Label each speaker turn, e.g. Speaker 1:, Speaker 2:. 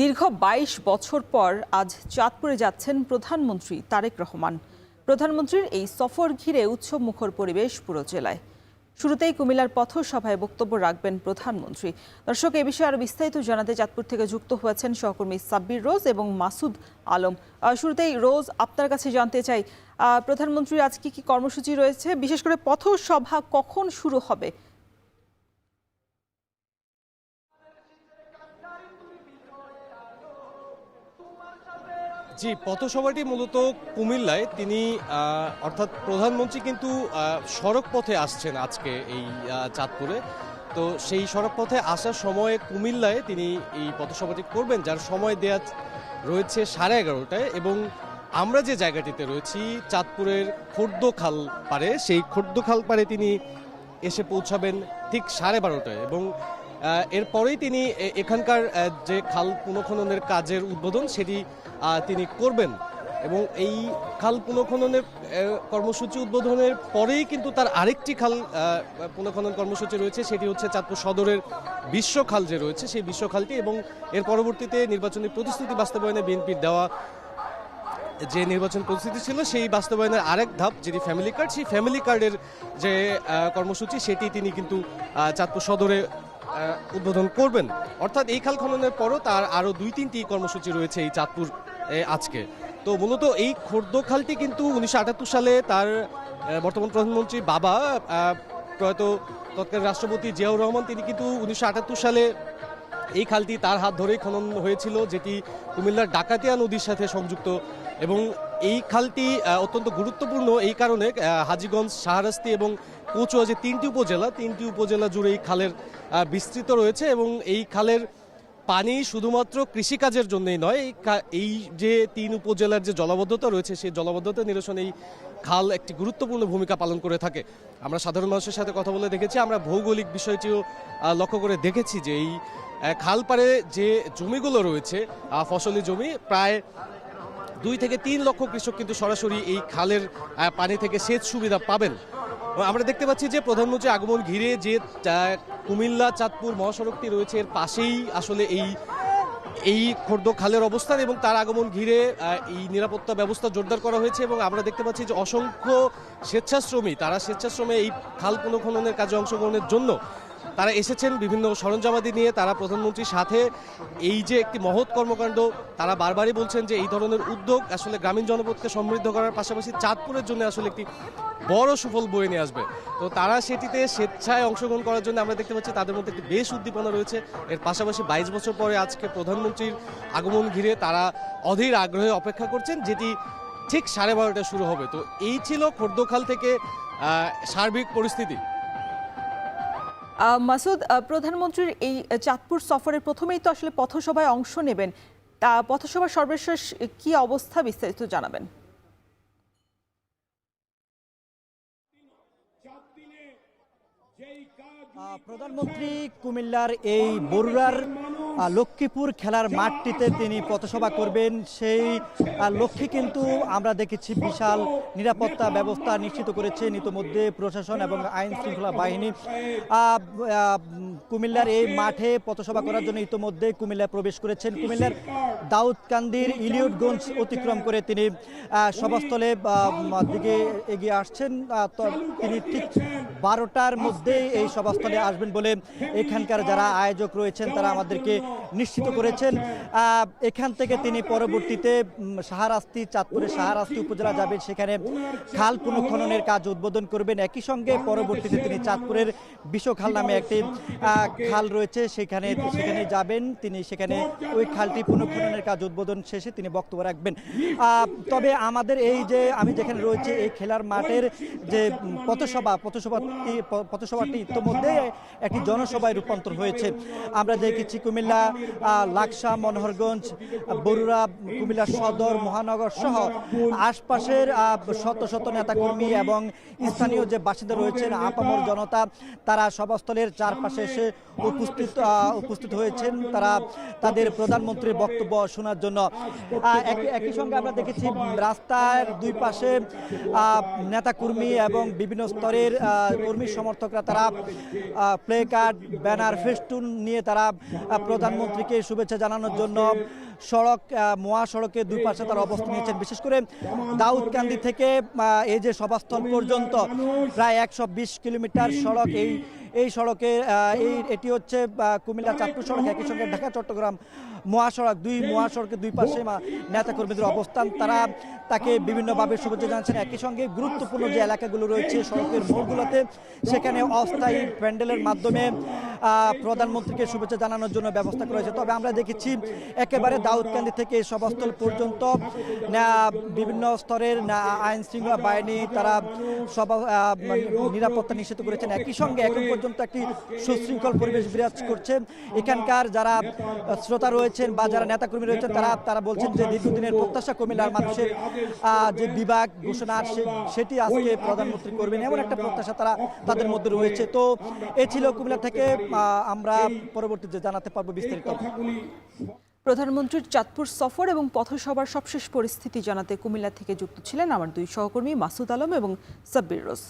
Speaker 1: দীর্ঘ ২২ বছর পর আজ চাঁদপুরে যাচ্ছেন প্রধানমন্ত্রী তারেক রহমান। প্রধানমন্ত্রীর এই সফর ঘিরে উৎসবমুখর পরিবেশ পুরো জেলায়। শুরুতেই কুমিল্লার পথসভায় বক্তব্য রাখবেন প্রধানমন্ত্রী। দর্শক, এ বিষয়ে আরো বিস্তারিত জানাতে চাঁদপুর থেকে যুক্ত হয়েছেন সহকর্মী সাব্বির রোজ এবং মাসুদ আলম। শুরুতেই রোজ, আপনার কাছে জানতে চাই, প্রধানমন্ত্রীর আজ কি কর্মসূচি রয়েছে, বিশেষ করে পথসভা কখন শুরু হবে?
Speaker 2: জি, পথসভাটি মূলত কুমিল্লায় তিনি অর্থাৎ প্রধানমন্ত্রী কিন্তু সড়ক পথে আসছেন আজকে এই চাঁদপুরে। তো সেই সড়ক পথে আসার সময় কুমিল্লায় তিনি এই পথসভাটি করবেন, যার সময় দেয়া রয়েছে 11:30টায়। এবং আমরা যে জায়গাটিতে রয়েছি চাঁদপুরের খোর্দখাল পাড়ে, সেই খোর্দখাল পাড়ে তিনি এসে পৌঁছাবেন ঠিক 12:30টায়। এবং এরপরেই তিনি এখানকার যে খাল পুনঃখননের কাজের উদ্বোধন সেটি তিনি করবেন। এবং এই খাল পুনঃখননের কর্মসূচি উদ্বোধনের পরেই কিন্তু তার আরেকটি খাল পুনঃখনন কর্মসূচি রয়েছে, সেটি হচ্ছে চাঁদপুর সদরের বিশ্বখাল যে রয়েছে সেই বিশ্বখালটি। এবং এর পরবর্তীতে নির্বাচনী প্রতিশ্রুতি বাস্তবায়নে বিএনপির দেওয়া যে নির্বাচন প্রস্তুতি ছিল সেই বাস্তবায়নের আরেক ধাপ, যেটি ফ্যামিলি কার্ড, সেই ফ্যামিলি কার্ডের যে কর্মসূচি সেটি তিনি কিন্তু চাঁদপুর সদরে উদ্বোধন করবেন। অর্থাৎ এই খাল খননের পরও তার আরও 2-3টি কর্মসূচি রয়েছে এই চাঁদপুর আজকে। তো মূলত এই খোর্দখালটি কিন্তু 1978 সালে তার বর্তমান প্রধানমন্ত্রী বাবা প্রয়াত তৎকালীন রাষ্ট্রপতি জিয়াউর রহমান, তিনি কিন্তু 1978 সালে এই খালটি তার হাত ধরেই খনন হয়েছিল, যেটি কুমিল্লার ডাকাতিয়া নদীর সাথে সংযুক্ত। এবং এই খালটি অত্যন্ত গুরুত্বপূর্ণ এই কারণে, হাজীগঞ্জ, শাহরাস্তি এবং কচুয়া যে 3টি উপজেলা জুড়ে এই খালের বিস্তৃত রয়েছে। এবং এই খালের পানি শুধুমাত্র কৃষিকাজের জন্যই নয়, এই যে 3 উপজেলার যে জলাবদ্ধতা রয়েছে সেই জলাবদ্ধতা নিরসনে এই খাল একটি গুরুত্বপূর্ণ ভূমিকা পালন করে থাকে। আমরা সাধারণ মানুষের সাথে কথা বলে দেখেছি, আমরা ভৌগোলিক বিষয়টিও লক্ষ্য করে দেখেছি যে এই খাল পাড়ে যে জমিগুলো রয়েছে ফসলি জমি, প্রায় 2 থেকে 3 লক্ষ কৃষক কিন্তু সরাসরি এই খালের পানি থেকে সেচ সুবিধা পাবেন। আমরা দেখতে পাচ্ছি যে প্রধানমন্ত্রী আগমন ঘিরে যে কুমিল্লা চাঁদপুর মহাসড়কটি রয়েছে এর পাশেই আসলে এই খোর্দখালের অবস্থান, এবং তার আগমন ঘিরে এই নিরাপত্তা ব্যবস্থা জোরদার করা হয়েছে। এবং আমরা দেখতে পাচ্ছি যে অসংখ্য স্বেচ্ছাশ্রমী, তারা স্বেচ্ছাশ্রমে এই খাল পুনঃখননের কাজে অংশগ্রহণের জন্য তারা এসেছেন বিভিন্ন সরঞ্জামাদি নিয়ে। তারা প্রধানমন্ত্রীর সাথে এই যে একটি মহৎ কর্মকাণ্ড, তারা বারবারই বলছেন যে এই ধরনের উদ্যোগ আসলে গ্রামীণ জনপদকে সমৃদ্ধ করার পাশাপাশি চাঁদপুরের জন্য আসলে একটি বড় সুফল বয়ে নিয়ে আসবে। তো তারা সেটিতে স্বেচ্ছায় অংশগ্রহণ করার জন্য আমরা দেখতে পাচ্ছি তাদের মধ্যে একটি বেশ উদ্দীপনা রয়েছে। এর পাশাপাশি 22 বছর পরে আজকে প্রধানমন্ত্রীর আগমন ঘিরে তারা অধীর আগ্রহে অপেক্ষা করছেন, যেটি ঠিক 12:30টায় শুরু হবে। তো এই ছিল খোর্দখাল থেকে সার্বিক পরিস্থিতি।
Speaker 1: মাসুদ, প্রধানমন্ত্রীর এই চাঁদপুর সফরের প্রথমেই তো আসলে পথসভায় অংশ নেবেন, তা পথসভার সর্বশেষ কি অবস্থা বিস্তারিত জানাবেন?
Speaker 3: প্রধানমন্ত্রী কুমিল্লার এই বরুড়ার লক্ষ্মীপুর খেলার মাঠটিতে তিনি পথসভা করবেন। সেই লক্ষ্যে কিন্তু আমরা দেখেছি বিশাল নিরাপত্তা ব্যবস্থা নিশ্চিত করেছেন ইতোমধ্যে প্রশাসন এবং আইন শৃঙ্খলা বাহিনী। কুমিল্লার এই মাঠে পথসভা করার জন্য ইতোমধ্যে কুমিল্লায় প্রবেশ করেছেন। কুমিল্লার দাউদকান্দির ইলিয়টগঞ্জ অতিক্রম করে তিনি সভাস্থলে দিকে এগিয়ে আসছেন। তিনি ঠিক 12টার মধ্যেই এই সভাস্থলে আসবেন বলে এখানকার যারা আয়োজক রয়েছেন তারা আমাদেরকে নিশ্চিত করেছেন। এখান থেকে তিনি পরবর্তীতে শাহরাস্তি, চাঁদপুরের শাহরাস্তি উপজেলা যাবেন, সেখানে খাল পুনঃখননের কাজ উদ্বোধন করবেন। একই সঙ্গে পরবর্তীতে তিনি চাঁদপুরের বিশ্বখাল নামে একটি খাল রয়েছে সেখানে যাবেন। তিনি সেখানে ওই খালটি পুনঃখননের কাজ উদ্বোধন শেষে তিনি বক্তব্য রাখবেন। তবে আমাদের এই যে আমি যেখানে রয়েছে এই খেলার মাঠের যে পথসভাটি ইতিমধ্যে একটি জনসভায় রূপান্তর হয়েছে। আমরা দেখেছি কুমিল্লা, লাকসা, মনোহরগঞ্জ, বরুড়া, কুমিল্লা সদর, মহানগর সহ আশপাশের শত শত নেতাকর্মী এবং স্থানীয় যে বাসিন্দা রয়েছেন, আপামর জনতা, তারা সভাস্থলের চারপাশে এসে সমাবেশে উপস্থিত হয়েছেন তারা তাদের প্রধানমন্ত্রীর বক্তব্য শোনার জন্য। একই সঙ্গে আমরা দেখেছি রাস্তার দুই পাশে নেতাকর্মী এবং বিভিন্ন স্তরের কর্মী সমর্থকরা তারা প্লে কার্ড, ব্যানার, ফেস্টুন নিয়ে তারা প্রধানমন্ত্রীকে শুভেচ্ছা জানানোর জন্য মহাসড়কের দুই পাশে তারা অবস্থান নিয়েছেন। বিশেষ করে দাউদকান্দি থেকে এই যে সভাস্থল পর্যন্ত প্রায় 120 কিলোমিটার সড়ক, এই সড়কে এটি হচ্ছে কুমিল্লা চাঁদপুর সড়ক, একই সঙ্গে ঢাকা চট্টগ্রাম মহাসড়ক, মহাসড়কের দুই পাশে নেতাকর্মীদের অবস্থান, তারা তাকে বিভিন্নভাবে শুভেচ্ছা জানাচ্ছেন। একই সঙ্গে গুরুত্বপূর্ণ যে এলাকাগুলো রয়েছে সড়কের মোড়গুলোতে, সেখানে অস্থায়ী প্যান্ডেলের মাধ্যমে প্রধানমন্ত্রীকে শুভেচ্ছা জানানোর জন্য ব্যবস্থা করা হয়েছে। তবে আমরা দেখেছি একেবারে দাউদকান্দি থেকে সভাস্থল পর্যন্ত বিভিন্ন স্তরের আইন শৃঙ্খলা বাহিনী তারা নিরাপত্তা নিশ্চিত করেছেন। একই সঙ্গে এখন পর্যন্ত একটি সুশৃঙ্খল পরিবেশ বিরাজ করছে। এখানকার যারা শ্রোতা রয়েছেন বা যারা নেতাকর্মী রয়েছেন তারা বলছেন যে দীর্ঘদিনের প্রত্যাশা কুমিল্লার মানুষের যে বিভাগ ঘোষণা সেটি আজকে প্রধানমন্ত্রী করবেন, এমন একটা প্রত্যাশা তাদের মধ্যে রয়েছে। তো এ ছিল কুমিল্লা থেকে, আমরা পরবর্তীতে জানাতে পারবো বিস্তারিত।
Speaker 1: প্রধানমন্ত্রীর চাঁদপুর সফর এবং পথসভার সবশেষ পরিস্থিতি জানাতে কুমিল্লা থেকে যুক্ত ছিলেন আমার দুই সহকর্মী মাসুদ আলম এবং সাব্বির রোজ।